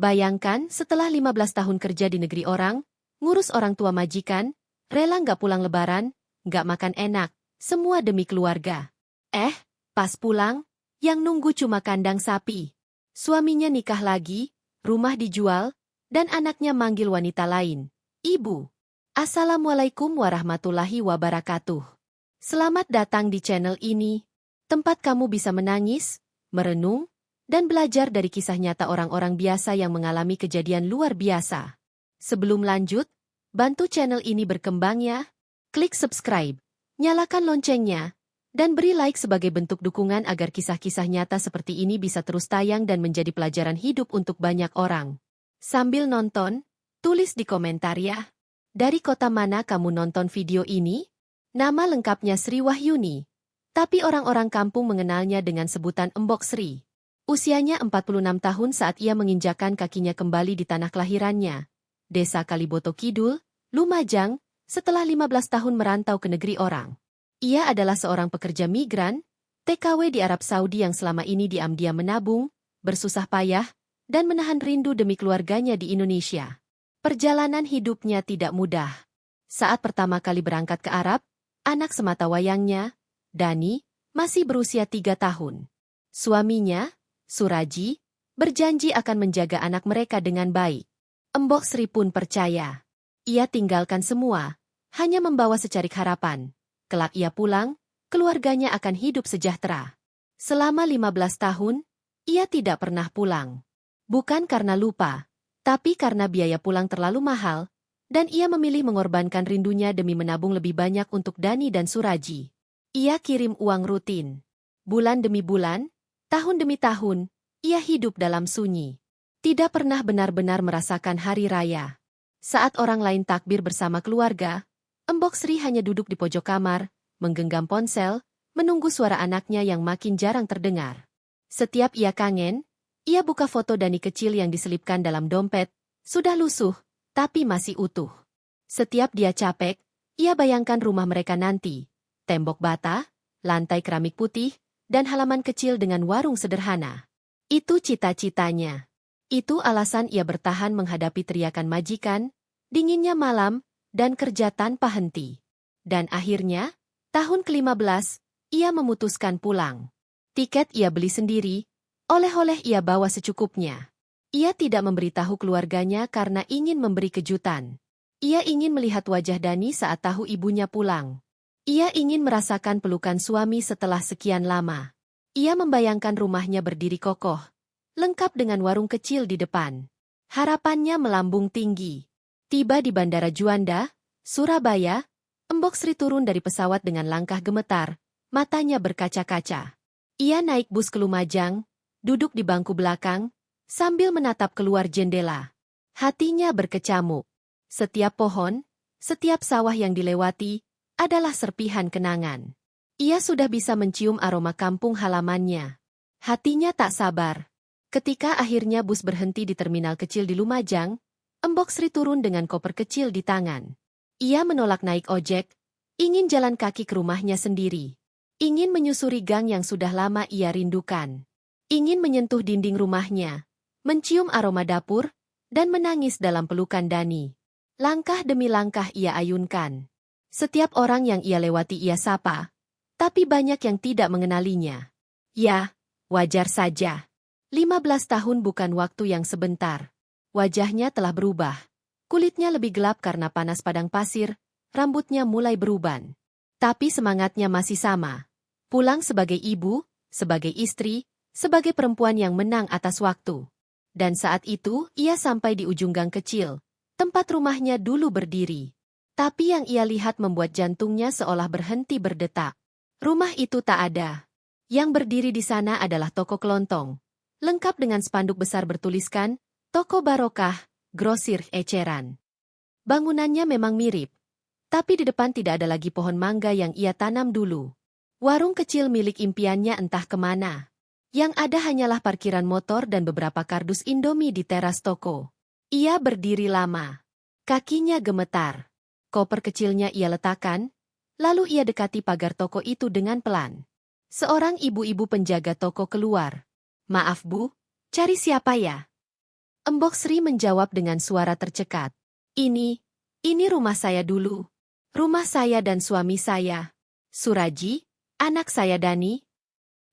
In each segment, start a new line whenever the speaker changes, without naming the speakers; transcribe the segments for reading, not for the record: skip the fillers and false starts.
Bayangkan setelah 15 tahun kerja di negeri orang, ngurus orang tua majikan, rela nggak pulang lebaran, nggak makan enak, semua demi keluarga. Pas pulang, yang nunggu cuma kandang sapi. Suaminya nikah lagi, rumah dijual, dan anaknya manggil wanita lain. Ibu. Assalamualaikum warahmatullahi wabarakatuh. Selamat datang di channel ini, tempat kamu bisa menangis, merenung, dan belajar dari kisah nyata orang-orang biasa yang mengalami kejadian luar biasa. Sebelum lanjut, bantu channel ini berkembang ya. Klik subscribe, nyalakan loncengnya, dan beri like sebagai bentuk dukungan agar kisah-kisah nyata seperti ini bisa terus tayang dan menjadi pelajaran hidup untuk banyak orang. Sambil nonton, tulis di komentar ya. Dari kota mana kamu nonton video ini? Nama lengkapnya Sri Wahyuni, tapi orang-orang kampung mengenalnya dengan sebutan Embok Sri. Usianya 46 tahun saat ia menginjakan kakinya kembali di tanah kelahirannya, Desa Kaliboto Kidul, Lumajang, setelah 15 tahun merantau ke negeri orang. Ia adalah seorang pekerja migran, TKW di Arab Saudi yang selama ini diam-diam menabung, bersusah payah, dan menahan rindu demi keluarganya di Indonesia. Perjalanan hidupnya tidak mudah. Saat pertama kali berangkat ke Arab, anak sematawayangnya, Dani, masih berusia 3 tahun. Suaminya, Suraji, berjanji akan menjaga anak mereka dengan baik. Embok Sri pun percaya. Ia tinggalkan semua, hanya membawa secarik harapan. Kelak ia pulang, keluarganya akan hidup sejahtera. Selama 15 tahun, ia tidak pernah pulang. Bukan karena lupa, tapi karena biaya pulang terlalu mahal, dan ia memilih mengorbankan rindunya demi menabung lebih banyak untuk Dani dan Suraji. Ia kirim uang rutin. Bulan demi bulan, tahun demi tahun, ia hidup dalam sunyi. Tidak pernah benar-benar merasakan hari raya. Saat orang lain takbir bersama keluarga, Embok Sri hanya duduk di pojok kamar, menggenggam ponsel, menunggu suara anaknya yang makin jarang terdengar. Setiap ia kangen, ia buka foto Dani kecil yang diselipkan dalam dompet, sudah lusuh, tapi masih utuh. Setiap dia capek, ia bayangkan rumah mereka nanti. Tembok bata, lantai keramik putih, dan halaman kecil dengan warung sederhana. Itu cita-citanya. Itu alasan ia bertahan menghadapi teriakan majikan, dinginnya malam, dan kerja tanpa henti. Dan akhirnya, tahun ke-15, ia memutuskan pulang. Tiket ia beli sendiri, oleh-oleh ia bawa secukupnya. Ia tidak memberitahu keluarganya karena ingin memberi kejutan. Ia ingin melihat wajah Dani saat tahu ibunya pulang. Ia ingin merasakan pelukan suami setelah sekian lama. Ia membayangkan rumahnya berdiri kokoh, lengkap dengan warung kecil di depan. Harapannya melambung tinggi. Tiba di Bandara Juanda, Surabaya, Embok Sri turun dari pesawat dengan langkah gemetar, matanya berkaca-kaca. Ia naik bus ke Lumajang, duduk di bangku belakang, sambil menatap keluar jendela. Hatinya berkecamuk. Setiap pohon, setiap sawah yang dilewati, adalah serpihan kenangan. Ia sudah bisa mencium aroma kampung halamannya. Hatinya tak sabar. Ketika akhirnya bus berhenti di terminal kecil di Lumajang, Embok Sri turun dengan koper kecil di tangan. Ia menolak naik ojek, ingin jalan kaki ke rumahnya sendiri. Ingin menyusuri gang yang sudah lama ia rindukan. Ingin menyentuh dinding rumahnya, mencium aroma dapur, dan menangis dalam pelukan Dani. Langkah demi langkah ia ayunkan. Setiap orang yang ia lewati ia sapa, tapi banyak yang tidak mengenalinya. Ya, wajar saja. 15 tahun bukan waktu yang sebentar. Wajahnya telah berubah. Kulitnya lebih gelap karena panas padang pasir, rambutnya mulai beruban. Tapi semangatnya masih sama. Pulang sebagai ibu, sebagai istri, sebagai perempuan yang menang atas waktu. Dan saat itu, ia sampai di ujung gang kecil, tempat rumahnya dulu berdiri. Tapi yang ia lihat membuat jantungnya seolah berhenti berdetak. Rumah itu tak ada. Yang berdiri di sana adalah toko kelontong, lengkap dengan spanduk besar bertuliskan, Toko Barokah, Grosir Eceran. Bangunannya memang mirip, tapi di depan tidak ada lagi pohon mangga yang ia tanam dulu. Warung kecil milik impiannya entah kemana. Yang ada hanyalah parkiran motor dan beberapa kardus Indomie di teras toko. Ia berdiri lama. Kakinya gemetar. Koper kecilnya ia letakkan, lalu ia dekati pagar toko itu dengan pelan. Seorang ibu-ibu penjaga toko keluar. "Maaf Bu, cari siapa ya?" Embok Sri menjawab dengan suara tercekat. Ini rumah saya dulu. Rumah saya dan suami saya. Suraji, anak saya Dani.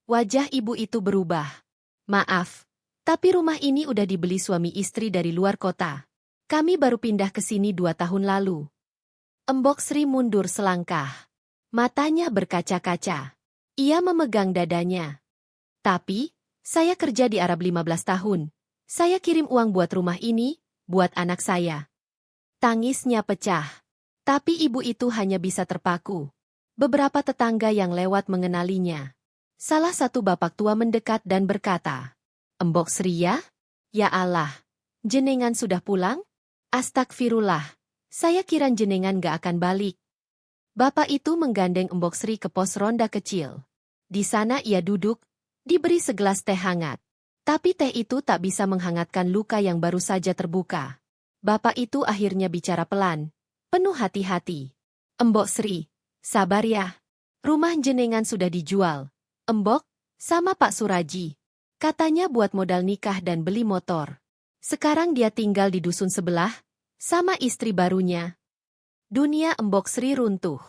Wajah ibu itu berubah. Maaf, tapi rumah ini udah dibeli suami istri dari luar kota. Kami baru pindah ke sini 2 tahun lalu. Embok Sri mundur selangkah. Matanya berkaca-kaca. Ia memegang dadanya. Tapi, saya kerja di Arab 15 tahun. Saya kirim uang buat rumah ini, buat anak saya. Tangisnya pecah. Tapi ibu itu hanya bisa terpaku. Beberapa tetangga yang lewat mengenalinya. Salah satu bapak tua mendekat dan berkata, Embok Sri ya? Ya Allah, jenengan sudah pulang? Astagfirullah, saya kira jenengan gak akan balik. Bapak itu menggandeng Embok Sri ke pos ronda kecil. Di sana ia duduk, diberi segelas teh hangat. Tapi teh itu tak bisa menghangatkan luka yang baru saja terbuka. Bapak itu akhirnya bicara pelan, penuh hati-hati. Embok Sri, sabar ya. Rumah jenengan sudah dijual. Embok, sama Pak Suraji. Katanya buat modal nikah dan beli motor. Sekarang dia tinggal di dusun sebelah, sama istri barunya. Dunia Embok Sri runtuh.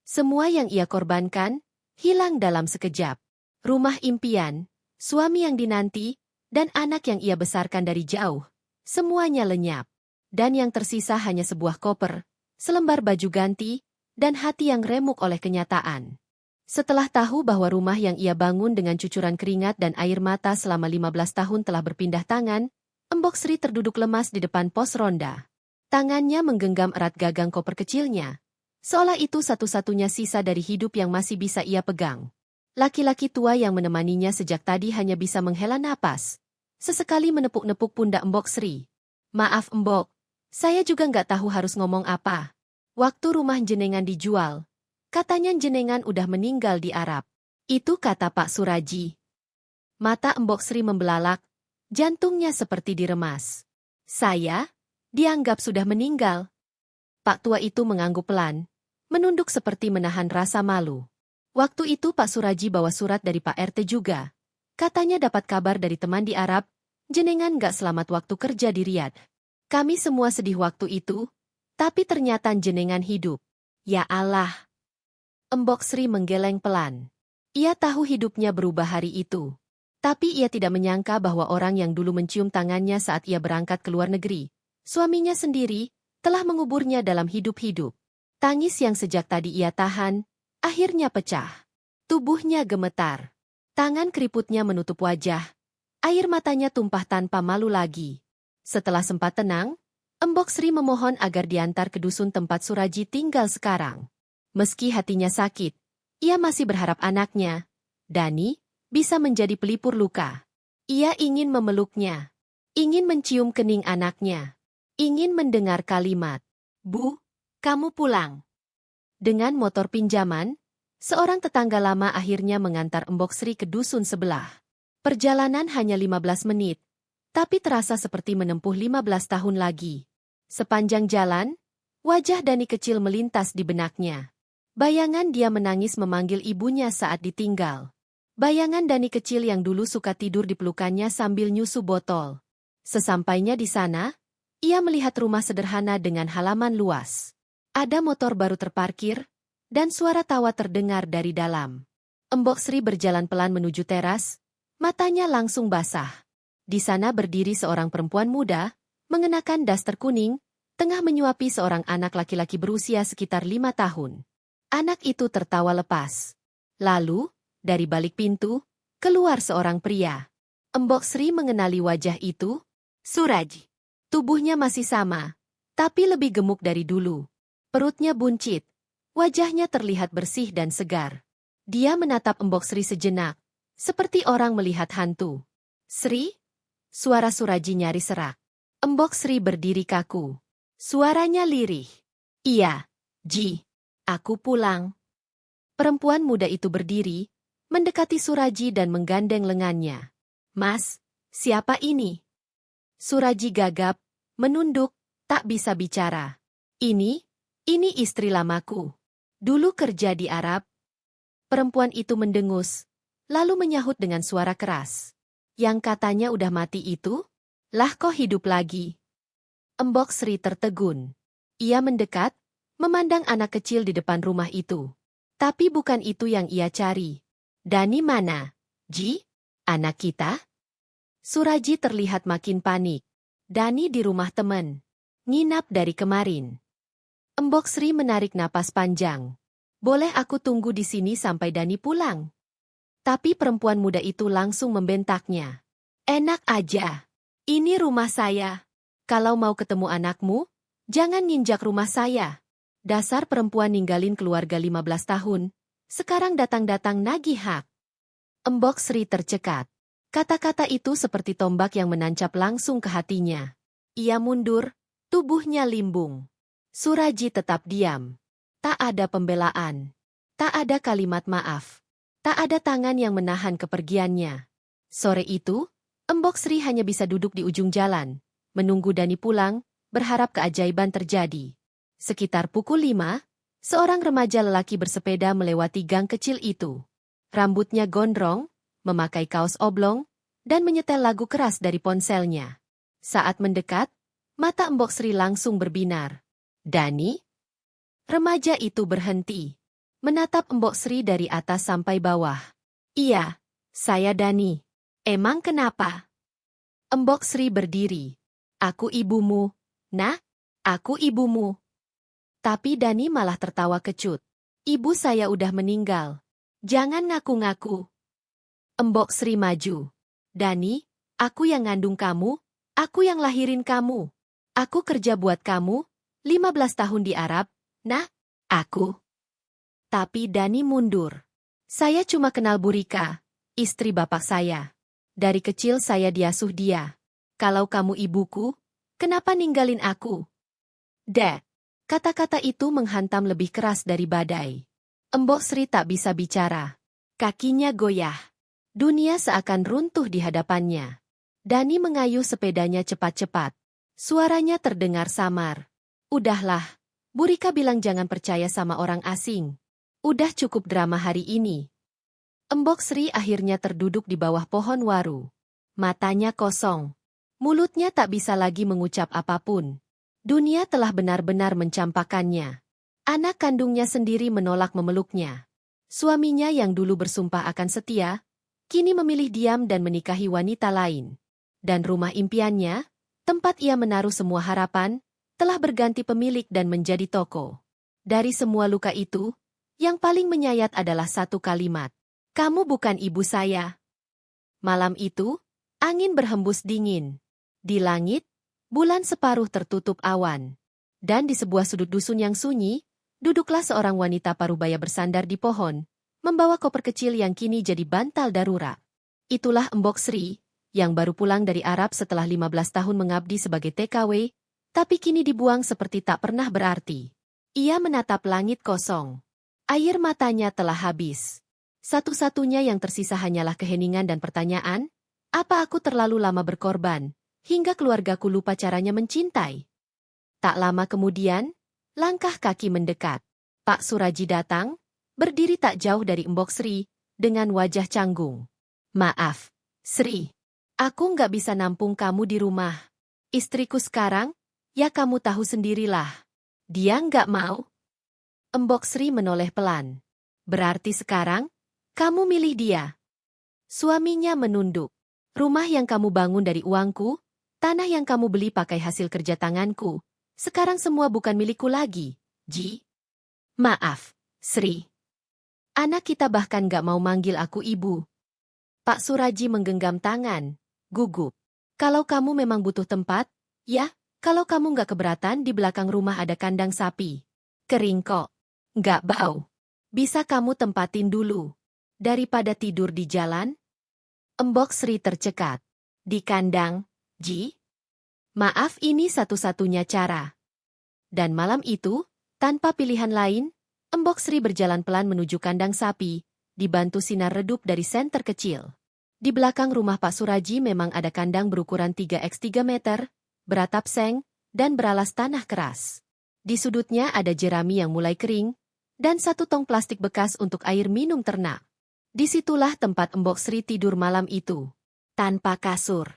Semua yang ia korbankan, hilang dalam sekejap. Rumah impian, suami yang dinanti, dan anak yang ia besarkan dari jauh. Semuanya lenyap. Dan yang tersisa hanya sebuah koper, selembar baju ganti, dan hati yang remuk oleh kenyataan. Setelah tahu bahwa rumah yang ia bangun dengan cucuran keringat dan air mata selama 15 tahun telah berpindah tangan, Embok Sri terduduk lemas di depan pos ronda. Tangannya menggenggam erat gagang koper kecilnya. Seolah itu satu-satunya sisa dari hidup yang masih bisa ia pegang. Laki-laki tua yang menemaninya sejak tadi hanya bisa menghela napas. Sesekali menepuk-nepuk pundak Embok Sri. Maaf Embok, saya juga nggak tahu harus ngomong apa. Waktu rumah jenengan dijual, katanya jenengan udah meninggal di Arab. Itu kata Pak Suraji. Mata Embok Sri membelalak, jantungnya seperti diremas. Saya dianggap sudah meninggal. Pak tua itu mengangguk pelan, menunduk seperti menahan rasa malu. Waktu itu Pak Suraji bawa surat dari Pak RT juga. Katanya dapat kabar dari teman di Arab, jenengan gak selamat waktu kerja di Riyadh. Kami semua sedih waktu itu, tapi ternyata jenengan hidup. Ya Allah. Embok Sri menggeleng pelan. Ia tahu hidupnya berubah hari itu. Tapi ia tidak menyangka bahwa orang yang dulu mencium tangannya saat ia berangkat ke luar negeri, suaminya sendiri, telah menguburnya dalam hidup-hidup. Tangis yang sejak tadi ia tahan, akhirnya pecah. Tubuhnya gemetar. Tangan keriputnya menutup wajah. Air matanya tumpah tanpa malu lagi. Setelah sempat tenang, Embok Sri memohon agar diantar ke dusun tempat Suraji tinggal sekarang. Meski hatinya sakit, ia masih berharap anaknya, Dani, bisa menjadi pelipur luka. Ia ingin memeluknya. Ingin mencium kening anaknya. Ingin mendengar kalimat, Bu, kamu pulang. Dengan motor pinjaman, seorang tetangga lama akhirnya mengantar Embok Sri ke dusun sebelah. Perjalanan hanya 15 menit, tapi terasa seperti menempuh 15 tahun lagi. Sepanjang jalan, wajah Dani kecil melintas di benaknya. Bayangan dia menangis memanggil ibunya saat ditinggal. Bayangan Dani kecil yang dulu suka tidur di pelukannya sambil nyusu botol. Sesampainya di sana, ia melihat rumah sederhana dengan halaman luas. Ada motor baru terparkir, dan suara tawa terdengar dari dalam. Embok Sri berjalan pelan menuju teras, matanya langsung basah. Di sana berdiri seorang perempuan muda, mengenakan daster kuning, tengah menyuapi seorang anak laki-laki berusia sekitar 5 tahun. Anak itu tertawa lepas. Lalu, dari balik pintu, keluar seorang pria. Embok Sri mengenali wajah itu, Suraji. Tubuhnya masih sama, tapi lebih gemuk dari dulu. Perutnya buncit. Wajahnya terlihat bersih dan segar. Dia menatap Embok Sri sejenak, seperti orang melihat hantu. Sri? Suara Suraji nyaris serak. Embok Sri berdiri kaku. Suaranya lirih. Iya, Ji. Aku pulang. Perempuan muda itu berdiri, mendekati Suraji dan menggandeng lengannya. Mas, siapa ini? Suraji gagap, menunduk, tak bisa bicara. Ini istri lamaku. Dulu kerja di Arab. Perempuan itu mendengus, lalu menyahut dengan suara keras. Yang katanya udah mati itu? Lah kok hidup lagi? Embok Sri tertegun. Ia mendekat, memandang anak kecil di depan rumah itu. Tapi bukan itu yang ia cari. Dani mana? Ji? Anak kita? Suraji terlihat makin panik. Dani di rumah teman. Nginap dari kemarin. Embok Sri menarik napas panjang. Boleh aku tunggu di sini sampai Dani pulang? Tapi perempuan muda itu langsung membentaknya. Enak aja. Ini rumah saya. Kalau mau ketemu anakmu, jangan nginjak rumah saya. Dasar perempuan ninggalin keluarga 15 tahun, sekarang datang-datang nagih hak. Embok Sri tercekat. Kata-kata itu seperti tombak yang menancap langsung ke hatinya. Ia mundur, tubuhnya limbung. Suraji tetap diam. Tak ada pembelaan. Tak ada kalimat maaf. Tak ada tangan yang menahan kepergiannya. Sore itu, Embok Sri hanya bisa duduk di ujung jalan, menunggu Dani pulang, berharap keajaiban terjadi. Sekitar pukul 5, seorang remaja lelaki bersepeda melewati gang kecil itu. Rambutnya gondrong, memakai kaos oblong, dan menyetel lagu keras dari ponselnya. Saat mendekat, mata Embok Sri langsung berbinar. Dani? Remaja itu berhenti, menatap Embok Sri dari atas sampai bawah. Iya, saya Dani. Emang kenapa? Embok Sri berdiri. Aku ibumu, nah, aku ibumu. Tapi Dani malah tertawa kecut. Ibu saya udah meninggal. Jangan ngaku-ngaku. Embok Sri maju. Dani, aku yang ngandung kamu, aku yang lahirin kamu. Aku kerja buat kamu, 15 tahun di Arab, nah, aku. Tapi Dani mundur. Saya cuma kenal Burika, istri bapak saya. Dari kecil saya diasuh dia. Kalau kamu ibuku, kenapa ninggalin aku? Dad. Kata-kata itu menghantam lebih keras dari badai. Embok Sri tak bisa bicara. Kakinya goyah. Dunia seakan runtuh di hadapannya. Dani mengayuh sepedanya cepat-cepat. Suaranya terdengar samar. Udahlah, Burika bilang jangan percaya sama orang asing. Udah cukup drama hari ini. Embok Sri akhirnya terduduk di bawah pohon waru. Matanya kosong. Mulutnya tak bisa lagi mengucap apapun. Dunia telah benar-benar mencampakkannya. Anak kandungnya sendiri menolak memeluknya. Suaminya yang dulu bersumpah akan setia, kini memilih diam dan menikahi wanita lain. Dan rumah impiannya, tempat ia menaruh semua harapan, telah berganti pemilik dan menjadi toko. Dari semua luka itu, yang paling menyayat adalah satu kalimat. Kamu bukan ibu saya. Malam itu, angin berhembus dingin. Di langit, bulan separuh tertutup awan. Dan di sebuah sudut dusun yang sunyi, duduklah seorang wanita parubaya bersandar di pohon, membawa koper kecil yang kini jadi bantal darurat. Itulah Embok Sri, yang baru pulang dari Arab setelah 15 tahun mengabdi sebagai TKW, tapi kini dibuang seperti tak pernah berarti. Ia menatap langit kosong. Air matanya telah habis. Satu-satunya yang tersisa hanyalah keheningan dan pertanyaan, apa aku terlalu lama berkorban, hingga keluargaku lupa caranya mencintai? Tak lama kemudian, langkah kaki mendekat. Pak Suraji datang, berdiri tak jauh dari Embok Sri, dengan wajah canggung. Maaf, Sri. Aku nggak bisa nampung kamu di rumah. Istriku sekarang, ya kamu tahu sendirilah. Dia nggak mau. Embok Sri menoleh pelan. Berarti sekarang, kamu milih dia. Suaminya menunduk. Rumah yang kamu bangun dari uangku, tanah yang kamu beli pakai hasil kerja tanganku, sekarang semua bukan milikku lagi, Ji. Maaf, Sri. Anak kita bahkan gak mau manggil aku ibu. Pak Suraji menggenggam tangan, gugup. Kalau kamu memang butuh tempat, ya, kalau kamu gak keberatan di belakang rumah ada kandang sapi. Kering kok. Gak bau. Bisa kamu tempatin dulu. Daripada tidur di jalan? Embok Sri tercekat. Di kandang, Ji? Maaf ini satu-satunya cara. Dan malam itu, tanpa pilihan lain, Embok Sri berjalan pelan menuju kandang sapi, dibantu sinar redup dari senter kecil. Di belakang rumah Pak Suraji memang ada kandang berukuran 3x3 meter, beratap seng, dan beralas tanah keras. Di sudutnya ada jerami yang mulai kering, dan satu tong plastik bekas untuk air minum ternak. Disitulah tempat Embok Sri tidur malam itu. Tanpa kasur.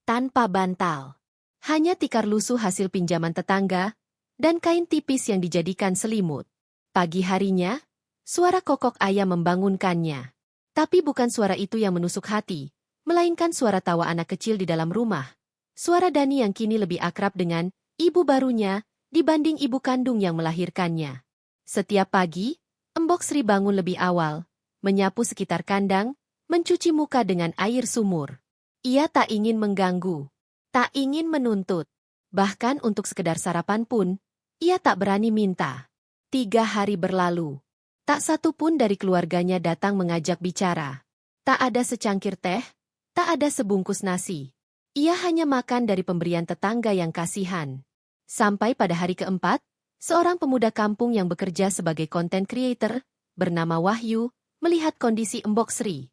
tanpa bantal. Hanya tikar lusuh hasil pinjaman tetangga, dan kain tipis yang dijadikan selimut. Pagi harinya, suara kokok ayam membangunkannya. Tapi bukan suara itu yang menusuk hati, melainkan suara tawa anak kecil di dalam rumah. Suara Dani yang kini lebih akrab dengan ibu barunya dibanding ibu kandung yang melahirkannya. Setiap pagi, Embok Sri bangun lebih awal, menyapu sekitar kandang, mencuci muka dengan air sumur. Ia tak ingin mengganggu, tak ingin menuntut. Bahkan untuk sekedar sarapan pun, ia tak berani minta. 3 hari berlalu. Tak satu pun dari keluarganya datang mengajak bicara. Tak ada secangkir teh, tak ada sebungkus nasi. Ia hanya makan dari pemberian tetangga yang kasihan. Sampai pada hari keempat, seorang pemuda kampung yang bekerja sebagai content creator, bernama Wahyu, melihat kondisi Embok Sri.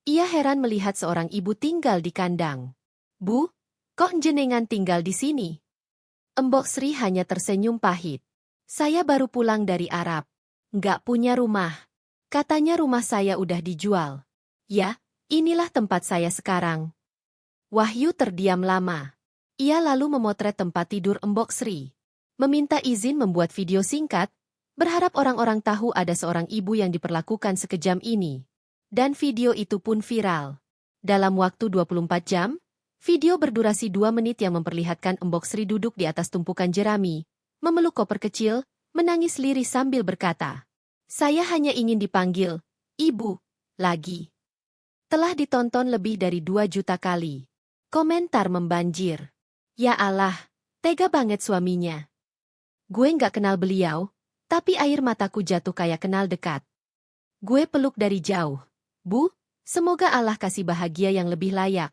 Ia heran melihat seorang ibu tinggal di kandang. "Bu, kok jenengan tinggal di sini?" Embok Sri hanya tersenyum pahit. "Saya baru pulang dari Arab. Nggak punya rumah. Katanya rumah saya udah dijual. Ya, inilah tempat saya sekarang." Wahyu terdiam lama. Ia lalu memotret tempat tidur Embok Sri. Meminta izin membuat video singkat, berharap orang-orang tahu ada seorang ibu yang diperlakukan sekejam ini. Dan video itu pun viral. Dalam waktu 24 jam, video berdurasi 2 menit yang memperlihatkan Embok Sri duduk di atas tumpukan jerami, memeluk koper kecil, menangis lirih sambil berkata, "Saya hanya ingin dipanggil Ibu lagi." Telah ditonton lebih dari 2 juta kali. Komentar membanjir. "Ya Allah, tega banget suaminya. Gue nggak kenal beliau, tapi air mataku jatuh kayak kenal dekat. Gue peluk dari jauh. Bu, semoga Allah kasih bahagia yang lebih layak."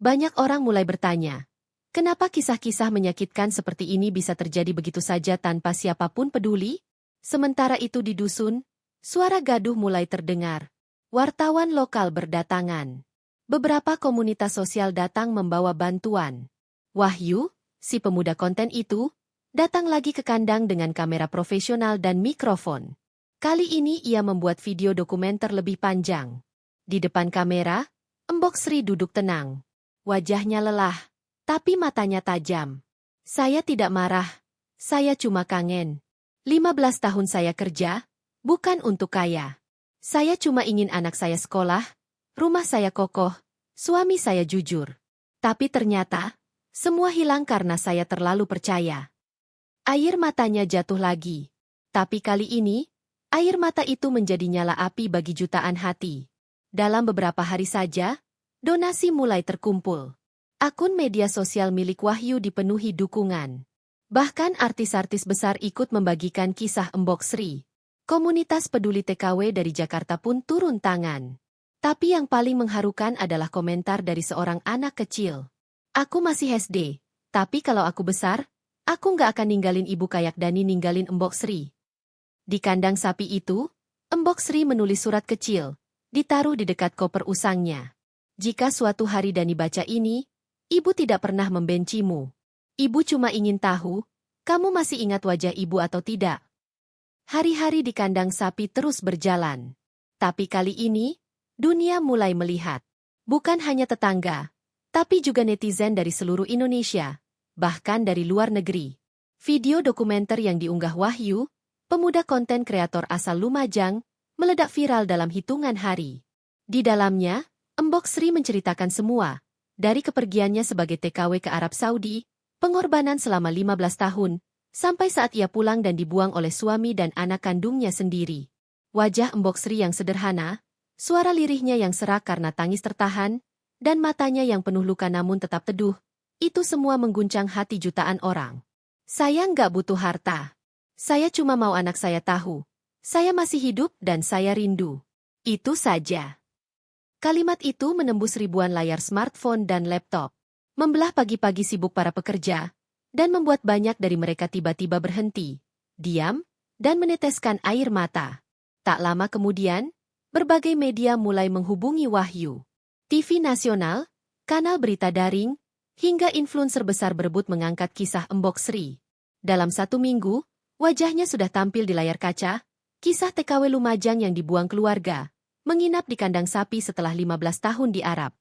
Banyak orang mulai bertanya, kenapa kisah-kisah menyakitkan seperti ini bisa terjadi begitu saja tanpa siapapun peduli? Sementara itu di dusun, suara gaduh mulai terdengar. Wartawan lokal berdatangan. Beberapa komunitas sosial datang membawa bantuan. Wahyu, si pemuda konten itu, datang lagi ke kandang dengan kamera profesional dan mikrofon. Kali ini ia membuat video dokumenter lebih panjang. Di depan kamera, Embok Sri duduk tenang. Wajahnya lelah, tapi matanya tajam. "Saya tidak marah, saya cuma kangen. 15 tahun saya kerja, bukan untuk kaya. Saya cuma ingin anak saya sekolah, rumah saya kokoh, suami saya jujur. Tapi ternyata, semua hilang karena saya terlalu percaya." Air matanya jatuh lagi. Tapi kali ini, air mata itu menjadi nyala api bagi jutaan hati. Dalam beberapa hari saja, donasi mulai terkumpul. Akun media sosial milik Wahyu dipenuhi dukungan. Bahkan artis-artis besar ikut membagikan kisah Embok Sri. Komunitas peduli TKW dari Jakarta pun turun tangan. Tapi yang paling mengharukan adalah komentar dari seorang anak kecil. "Aku masih SD, tapi kalau aku besar, aku nggak akan ninggalin ibu kayak Dani ninggalin Embok Sri." Di kandang sapi itu, Embok Sri menulis surat kecil, ditaruh di dekat koper usangnya. "Jika suatu hari Dani baca ini, ibu tidak pernah membencimu. Ibu cuma ingin tahu, kamu masih ingat wajah ibu atau tidak." Hari-hari di kandang sapi terus berjalan. Tapi kali ini, dunia mulai melihat. Bukan hanya tetangga, tapi juga netizen dari seluruh Indonesia, bahkan dari luar negeri. Video dokumenter yang diunggah Wahyu, pemuda konten kreator asal Lumajang, meledak viral dalam hitungan hari. Di dalamnya, Embok Sri menceritakan semua, dari kepergiannya sebagai TKW ke Arab Saudi, pengorbanan selama 15 tahun, sampai saat ia pulang dan dibuang oleh suami dan anak kandungnya sendiri. Wajah Embok Sri yang sederhana, suara lirihnya yang serak karena tangis tertahan, dan matanya yang penuh luka namun tetap teduh, itu semua mengguncang hati jutaan orang. "Saya nggak butuh harta. Saya cuma mau anak saya tahu. Saya masih hidup dan saya rindu. Itu saja." Kalimat itu menembus ribuan layar smartphone dan laptop. Membelah pagi-pagi sibuk para pekerja, dan membuat banyak dari mereka tiba-tiba berhenti, diam, dan meneteskan air mata. Tak lama kemudian, berbagai media mulai menghubungi Wahyu. TV nasional, kanal berita daring, hingga influencer besar berebut mengangkat kisah Embok Sri. Dalam 1 minggu, wajahnya sudah tampil di layar kaca, kisah TKW Lumajang yang dibuang keluarga, menginap di kandang sapi setelah 15 tahun di Arab.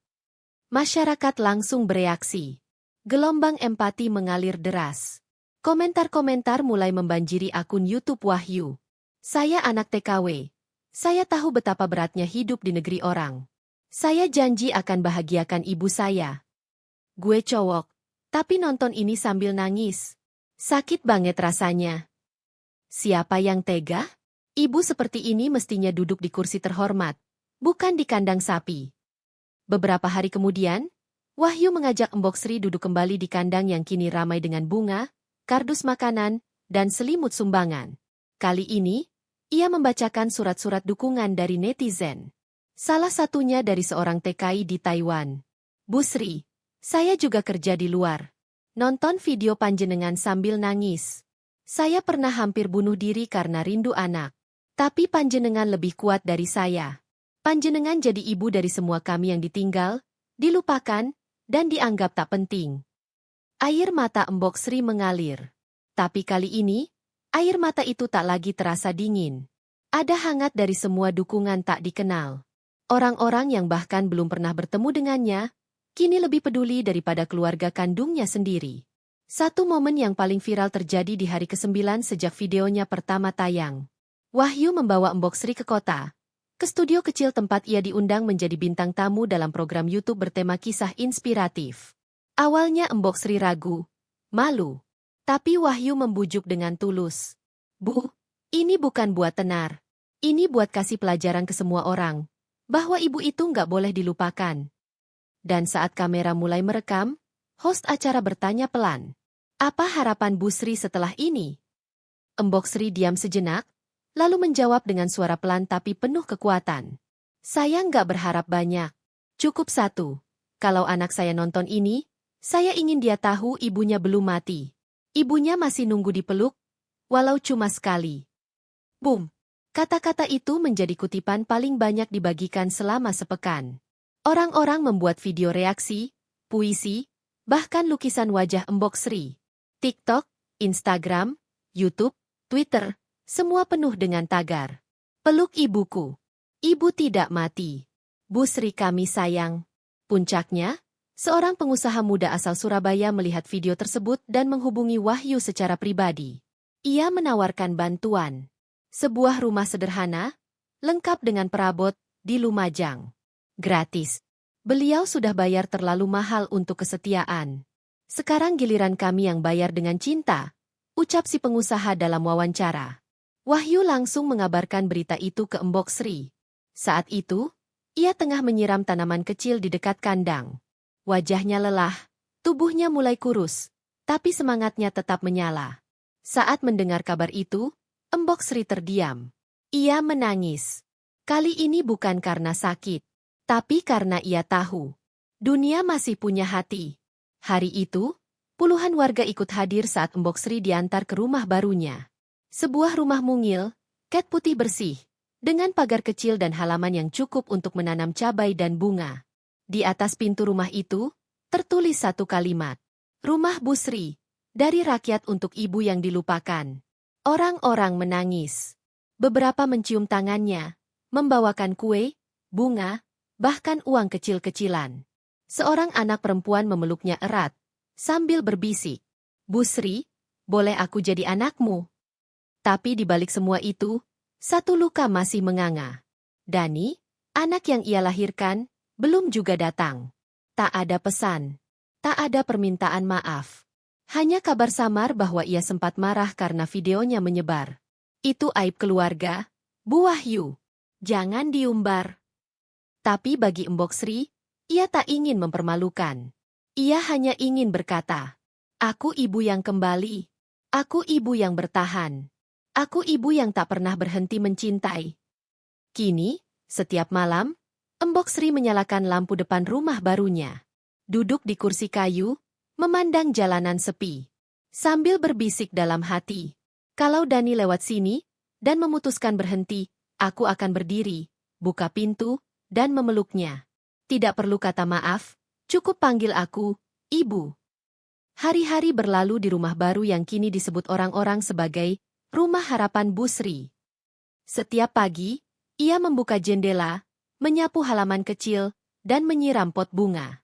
Masyarakat langsung bereaksi. Gelombang empati mengalir deras. Komentar-komentar mulai membanjiri akun YouTube Wahyu. Saya anak TKW. Saya tahu betapa beratnya hidup di negeri orang. Saya janji akan bahagiakan ibu saya. Gue cowok, tapi nonton ini sambil nangis. Sakit banget rasanya. Siapa yang tega? Ibu seperti ini mestinya duduk di kursi terhormat, bukan di kandang sapi. Beberapa hari kemudian, Wahyu mengajak Embok Sri duduk kembali di kandang yang kini ramai dengan bunga, kardus makanan, dan selimut sumbangan. Kali ini, ia membacakan surat-surat dukungan dari netizen. Salah satunya dari seorang TKI di Taiwan. Bu Sri, saya juga kerja di luar. Nonton video panjenengan sambil nangis. Saya pernah hampir bunuh diri karena rindu anak. Tapi panjenengan lebih kuat dari saya. Panjenengan jadi ibu dari semua kami yang ditinggal, dilupakan, dan dianggap tak penting. Air mata Embok Sri mengalir. Tapi kali ini, air mata itu tak lagi terasa dingin. Ada hangat dari semua dukungan tak dikenal. Orang-orang yang bahkan belum pernah bertemu dengannya, kini lebih peduli daripada keluarga kandungnya sendiri. Satu momen yang paling viral terjadi di hari ke-9 sejak videonya pertama tayang. Wahyu membawa Embok Sri ke kota, ke studio kecil tempat ia diundang menjadi bintang tamu dalam program YouTube bertema kisah inspiratif. Awalnya Embok Sri ragu, malu. Tapi Wahyu membujuk dengan tulus. Bu, ini bukan buat tenar. Ini buat kasih pelajaran ke semua orang, bahwa ibu itu nggak boleh dilupakan. Dan saat kamera mulai merekam, host acara bertanya pelan. Apa harapan Bu Sri setelah ini? Embok Sri diam sejenak, lalu menjawab dengan suara pelan tapi penuh kekuatan. Saya nggak berharap banyak. Cukup satu. Kalau anak saya nonton ini, saya ingin dia tahu ibunya belum mati. Ibunya masih nunggu dipeluk, walau cuma sekali. Boom. Kata-kata itu menjadi kutipan paling banyak dibagikan selama sepekan. Orang-orang membuat video reaksi, puisi, bahkan lukisan wajah Embok Sri. TikTok, Instagram, YouTube, Twitter, semua penuh dengan tagar. Peluk ibuku. Ibu tidak mati. Bu Sri kami sayang. Puncaknya, seorang pengusaha muda asal Surabaya melihat video tersebut dan menghubungi Wahyu secara pribadi. Ia menawarkan bantuan. Sebuah rumah sederhana, lengkap dengan perabot, di Lumajang. Gratis. Beliau sudah bayar terlalu mahal untuk kesetiaan. Sekarang giliran kami yang bayar dengan cinta, ucap si pengusaha dalam wawancara. Wahyu langsung mengabarkan berita itu ke Embok Sri. Saat itu, ia tengah menyiram tanaman kecil di dekat kandang. Wajahnya lelah, tubuhnya mulai kurus, tapi semangatnya tetap menyala. Saat mendengar kabar itu, Embok Sri terdiam. Ia menangis. Kali ini bukan karena sakit, tapi karena ia tahu. Dunia masih punya hati. Hari itu, puluhan warga ikut hadir saat Embok Sri diantar ke rumah barunya. Sebuah rumah mungil, cat putih bersih, dengan pagar kecil dan halaman yang cukup untuk menanam cabai dan bunga. Di atas pintu rumah itu, tertulis satu kalimat. Rumah Bu Sri, dari rakyat untuk ibu yang dilupakan. Orang-orang menangis. Beberapa mencium tangannya, membawakan kue, bunga, bahkan uang kecil-kecilan. Seorang anak perempuan memeluknya erat, sambil berbisik. Bu Sri, boleh aku jadi anakmu? Tapi di balik semua itu, satu luka masih menganga. Dani, anak yang ia lahirkan, belum juga datang. Tak ada pesan. Tak ada permintaan maaf. Hanya kabar samar bahwa ia sempat marah karena videonya menyebar. Itu aib keluarga, Bu Wahyu. Jangan diumbar. Tapi bagi Embok Sri, ia tak ingin mempermalukan. Ia hanya ingin berkata, aku ibu yang kembali. Aku ibu yang bertahan. Aku ibu yang tak pernah berhenti mencintai. Kini, setiap malam, Embok Sri menyalakan lampu depan rumah barunya. Duduk di kursi kayu, memandang jalanan sepi. Sambil berbisik dalam hati. Kalau Dani lewat sini, dan memutuskan berhenti, aku akan berdiri, buka pintu, dan memeluknya. Tidak perlu kata maaf, cukup panggil aku, Ibu. Hari-hari berlalu di rumah baru yang kini disebut orang-orang sebagai Rumah Harapan Bu Sri. Setiap pagi, ia membuka jendela, menyapu halaman kecil, dan menyiram pot bunga.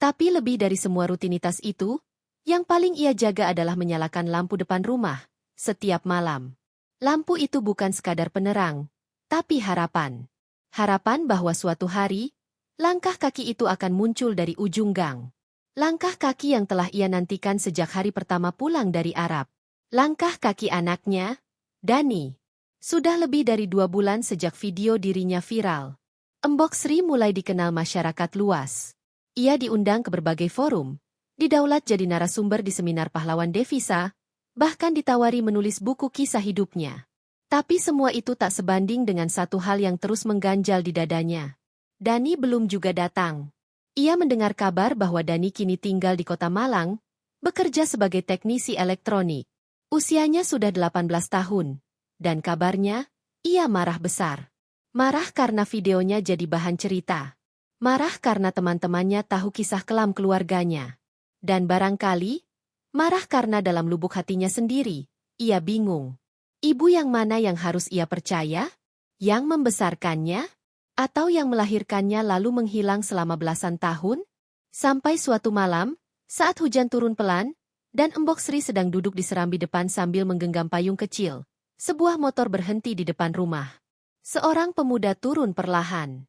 Tapi lebih dari semua rutinitas itu, yang paling ia jaga adalah menyalakan lampu depan rumah, setiap malam. Lampu itu bukan sekadar penerang, tapi harapan. Harapan bahwa suatu hari, langkah kaki itu akan muncul dari ujung gang. Langkah kaki yang telah ia nantikan sejak hari pertama pulang dari Arab. Langkah kaki anaknya, Dani. Sudah lebih dari 2 bulan sejak video dirinya viral. Embok Sri mulai dikenal masyarakat luas. Ia diundang ke berbagai forum, didaulat jadi narasumber di seminar pahlawan devisa, bahkan ditawari menulis buku kisah hidupnya. Tapi semua itu tak sebanding dengan satu hal yang terus mengganjal di dadanya. Dani belum juga datang. Ia mendengar kabar bahwa Dani kini tinggal di kota Malang, bekerja sebagai teknisi elektronik. Usianya sudah 18 tahun, dan kabarnya, ia marah besar. Marah karena videonya jadi bahan cerita. Marah karena teman-temannya tahu kisah kelam keluarganya. Dan barangkali, marah karena dalam lubuk hatinya sendiri, ia bingung. Ibu yang mana yang harus ia percaya? Yang membesarkannya? Atau yang melahirkannya lalu menghilang selama belasan tahun? Sampai suatu malam, saat hujan turun pelan, dan Embok Sri sedang duduk di serambi depan sambil menggenggam payung kecil, sebuah motor berhenti di depan rumah. Seorang pemuda turun perlahan.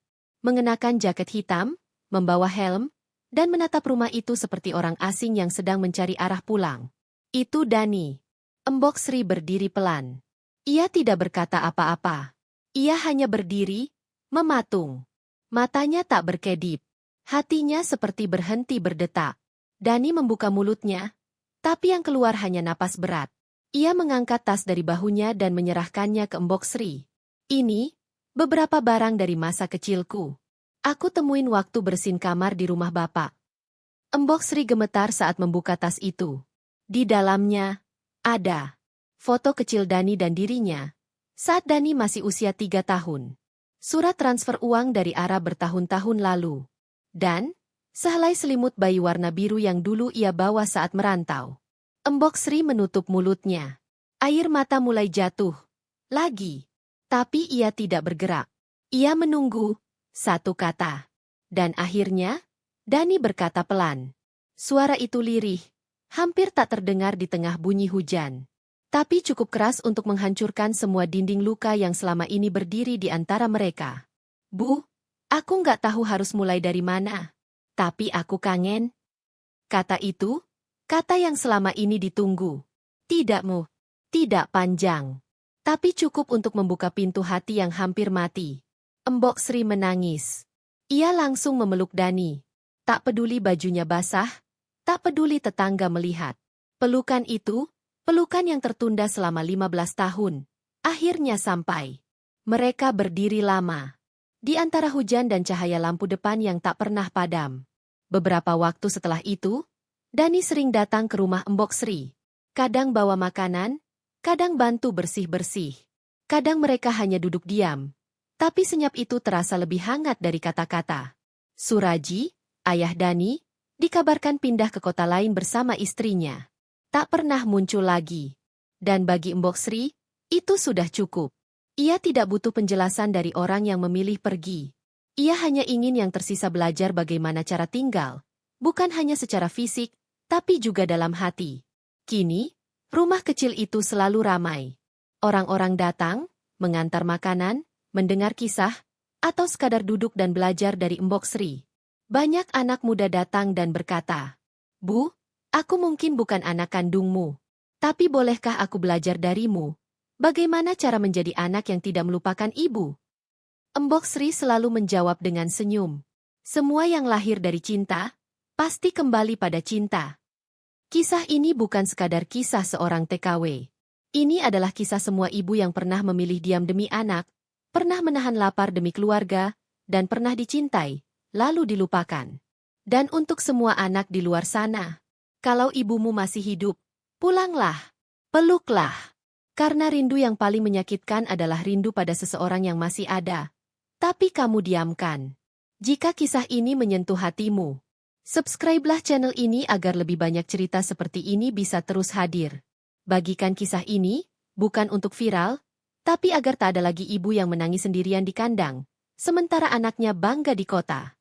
Mengenakan jaket hitam, membawa helm, dan menatap rumah itu seperti orang asing yang sedang mencari arah pulang. Itu Dani. Embok Sri berdiri pelan. Ia tidak berkata apa-apa. Ia hanya berdiri, mematung. Matanya tak berkedip. Hatinya seperti berhenti berdetak. Dani membuka mulutnya, tapi yang keluar hanya napas berat. Ia mengangkat tas dari bahunya dan menyerahkannya ke Embok Sri. Ini, beberapa barang dari masa kecilku. Aku temuin waktu bersihin kamar di rumah bapak. Embok Sri gemetar saat membuka tas itu. Di dalamnya, ada foto kecil Dani dan dirinya, saat Dani masih usia 3 tahun. Surat transfer uang dari Arab bertahun-tahun lalu. Dan, sehelai selimut bayi warna biru yang dulu ia bawa saat merantau. Embok Sri menutup mulutnya. Air mata mulai jatuh. Lagi. Tapi ia tidak bergerak. Ia menunggu, satu kata. Dan akhirnya, Dani berkata pelan. Suara itu lirih, hampir tak terdengar di tengah bunyi hujan. Tapi cukup keras untuk menghancurkan semua dinding luka yang selama ini berdiri di antara mereka. Bu, aku nggak tahu harus mulai dari mana. Tapi aku kangen. Kata itu, kata yang selama ini ditunggu. Tidak mu, tidak panjang. Tapi cukup untuk membuka pintu hati yang hampir mati. Embok Sri menangis. Ia langsung memeluk Dani. Tak peduli bajunya basah, tak peduli tetangga melihat. Pelukan itu, pelukan yang tertunda selama 15 tahun, akhirnya sampai. Mereka berdiri lama. Di antara hujan dan cahaya lampu depan yang tak pernah padam. Beberapa waktu setelah itu, Dani sering datang ke rumah Embok Sri. Kadang bawa makanan, kadang bantu bersih-bersih. Kadang mereka hanya duduk diam. Tapi senyap itu terasa lebih hangat dari kata-kata. Suraji, ayah Dani, dikabarkan pindah ke kota lain bersama istrinya. Tak pernah muncul lagi. Dan bagi Embok Sri, itu sudah cukup. Ia tidak butuh penjelasan dari orang yang memilih pergi. Ia hanya ingin yang tersisa belajar bagaimana cara tinggal. Bukan hanya secara fisik, tapi juga dalam hati. Kini, rumah kecil itu selalu ramai. Orang-orang datang, mengantar makanan, mendengar kisah, atau sekadar duduk dan belajar dari Embok Sri. Banyak anak muda datang dan berkata, Bu, aku mungkin bukan anak kandungmu. Tapi bolehkah aku belajar darimu? Bagaimana cara menjadi anak yang tidak melupakan ibu? Embok Sri selalu menjawab dengan senyum. Semua yang lahir dari cinta, pasti kembali pada cinta. Kisah ini bukan sekadar kisah seorang TKW. Ini adalah kisah semua ibu yang pernah memilih diam demi anak, pernah menahan lapar demi keluarga, dan pernah dicintai, lalu dilupakan. Dan untuk semua anak di luar sana, kalau ibumu masih hidup, pulanglah, peluklah. Karena rindu yang paling menyakitkan adalah rindu pada seseorang yang masih ada. Tapi kamu diamkan. Jika kisah ini menyentuh hatimu, subscribe-lah channel ini agar lebih banyak cerita seperti ini bisa terus hadir. Bagikan kisah ini, bukan untuk viral, tapi agar tak ada lagi ibu yang menangis sendirian di kandang, sementara anaknya bangga di kota.